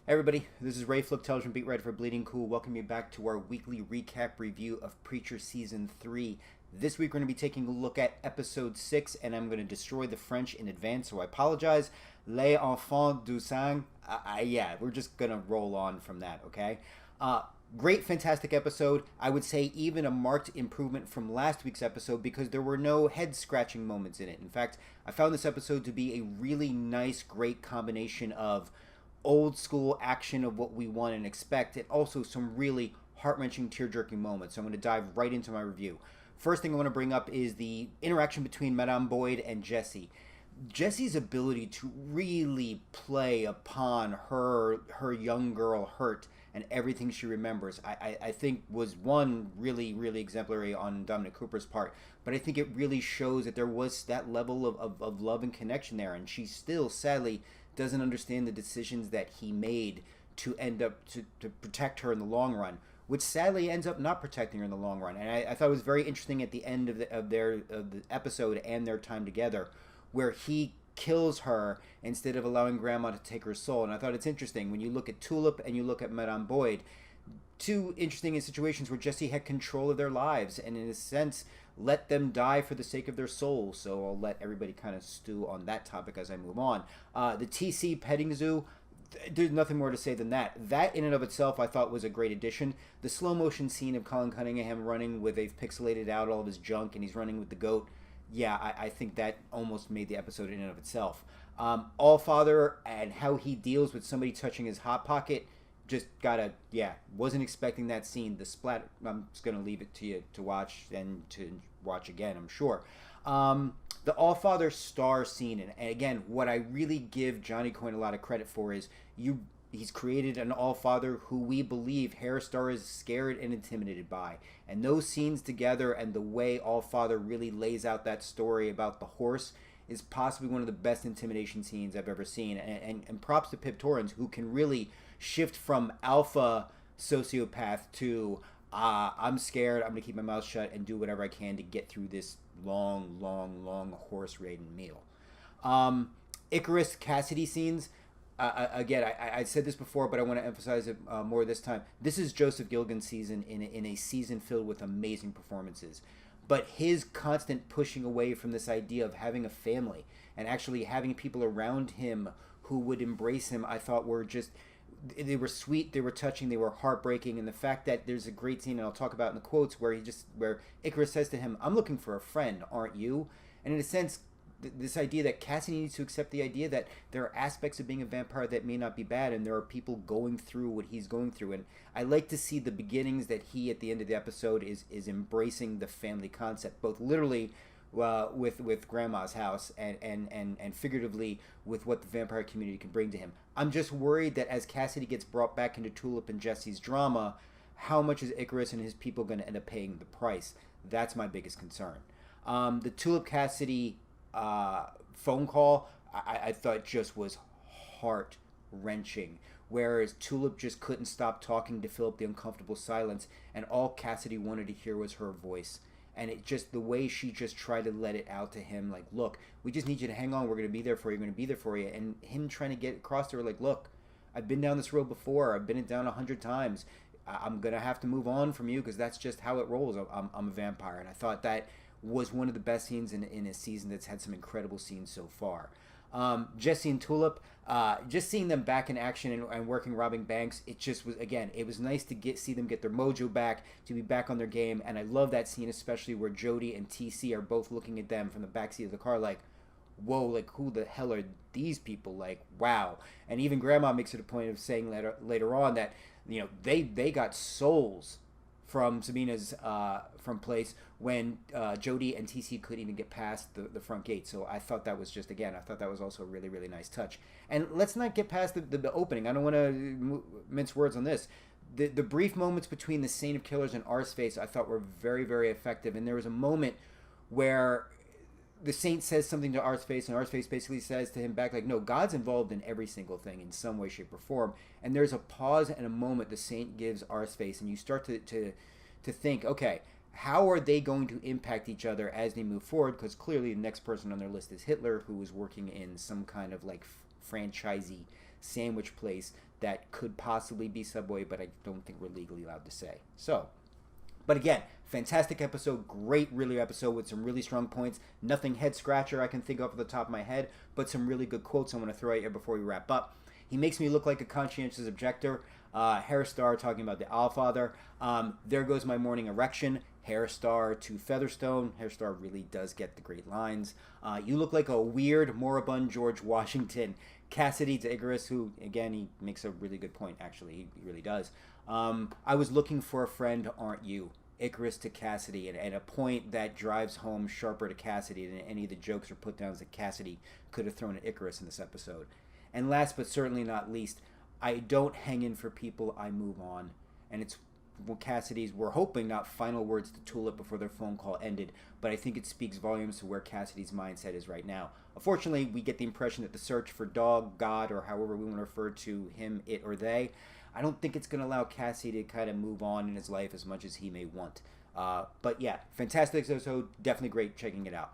Hey everybody, this is Ray Flip, television beat writer for Bleeding Cool. Welcome you back to our weekly recap review of Preacher Season 3. This week we're going to be taking a look at Episode 6, and I'm going to destroy the French in advance, so I apologize. Les Enfants du Sang. Yeah, we're just going to roll on from that, okay? Great, fantastic episode. I would say even a marked improvement from last week's episode because there were no head-scratching moments in it. In fact, I found this episode to be a really nice, great combination of old school action of what we want and expect, and also some really heart-wrenching, tear-jerking moments. So I'm going to dive right into my review. First thing I want to bring up is the interaction between Madame Boyd and Jessie. Jessie's ability to really play upon her young girl hurt and everything she remembers, I think was one really, really exemplary on Dominic Cooper's part. But I think it really shows that there was that level of love and connection there, and she still, sadly, doesn't understand the decisions that he made to end up to protect her in the long run, which sadly ends up not protecting her in the long run. And I thought it was very interesting at the end of the episode and their time together, where he kills her instead of allowing Gran'ma to take her soul. And I thought it's interesting when you look at Tulip and you look at Madame Boyd, two interesting situations where Jessie had control of their lives and in a sense let them die for the sake of their souls. So I'll let everybody kind of stew on that topic as I move on. The TC petting zoo, there's nothing more to say than that. That in and of itself I thought was a great addition. The slow motion scene of Colin Cunningham running with, they've pixelated out all of his junk and he's running with the goat. Yeah, I think that almost made the episode in and of itself. Allfather and how he deals with somebody touching his hot pocket, just gotta, yeah, wasn't expecting that scene. The splat, I'm just gonna leave it to you to watch and to watch again, I'm sure. The Allfather Starr scene, and again, what I really give Johnny Coyne a lot of credit for is he's created an Allfather who we believe Herr Starr is scared and intimidated by. And those scenes together and the way Allfather really lays out that story about the horse is possibly one of the best intimidation scenes I've ever seen. And props to Pip Torrens, who can really shift from alpha sociopath to I'm scared, I'm going to keep my mouth shut and do whatever I can to get through this long horse-ridden meal. Icarus Cassidy scenes, again, I said this before, but I want to emphasize it more this time. This is Joseph Gilgun's season in a season filled with amazing performances. But his constant pushing away from this idea of having a family and actually having people around him who would embrace him, I thought were just, they were sweet, they were touching, they were heartbreaking. And the fact that there's a great scene, and I'll talk about in the quotes, where Icarus says to him, "I'm looking for a friend, aren't you?" And in a sense, this idea that Cassidy needs to accept the idea that there are aspects of being a vampire that may not be bad, and there are people going through what he's going through. And I like to see the beginnings that he, at the end of the episode, is embracing the family concept, both literally with Grandma's house and figuratively with what the vampire community can bring to him. I'm just worried that as Cassidy gets brought back into Tulip and Jesse's drama, how much is Icarus and his people going to end up paying the price? That's my biggest concern. The Tulip Cassidy phone call, I thought just was heart-wrenching, whereas Tulip just couldn't stop talking to fill up the uncomfortable silence, and all Cassidy wanted to hear was her voice. And it just, the way she just tried to let it out to him, like, look, we just need you to hang on, we're going to be there for you, we're going to be there for you. And him trying to get across to her, like, look, I've been down this road before, I've been it down 100 times, I'm going to have to move on from you because that's just how it rolls. I'm a vampire. And I thought that was one of the best scenes in a season that's had some incredible scenes so far. Jesse and Tulip, just seeing them back in action and working robbing banks, it just was, again, it was nice to see them get their mojo back, to be back on their game. And I love that scene especially where Jody and TC are both looking at them from the backseat of the car like, whoa, like, who the hell are these people? Like, wow. And even Gran'ma makes it a point of saying later on that, you know, they got souls from Sabina's from place when Jody and TC couldn't even get past the front gate. So I thought that was just, again, I thought that was also a really, really nice touch. And let's not get past the opening. I don't want to mince words on this. The brief moments between the Saint of Killers and Arseface I thought were very, very effective. And there was a moment where the Saint says something to Arseface, and Arseface basically says to him back, like, no, God's involved in every single thing in some way, shape, or form. And there's a pause and a moment the Saint gives Arseface, and you start to think, okay, how are they going to impact each other as they move forward? Because clearly the next person on their list is Hitler, who is working in some kind of, like, franchisee sandwich place that could possibly be Subway, but I don't think we're legally allowed to say. So, but again, fantastic episode, great really episode with some really strong points. Nothing head scratcher I can think of off the top of my head, but some really good quotes I want to throw at you before we wrap up. He makes me look like a conscientious objector. Herr Starr talking about the Allfather. There goes my morning erection. Herr Starr to Featherstone. Herr Starr really does get the great lines. You look like a weird, moribund George Washington. Cassidy to Icarus, who, again, he makes a really good point, actually. He really does. I was looking for a friend, aren't you? Icarus to Cassidy, and a point that drives home sharper to Cassidy than any of the jokes or put-downs that Cassidy could have thrown at Icarus in this episode. And last but certainly not least, I don't hang in for people, I move on. And it's Cassidy's, we're hoping, not final words to Tulip before their phone call ended, but I think it speaks volumes to where Cassidy's mindset is right now. Unfortunately, we get the impression that the search for dog, God, or however we want to refer to him, it, or they, I don't think it's going to allow Cassidy to kind of move on in his life as much as he may want. But yeah, fantastic episode, definitely great checking it out.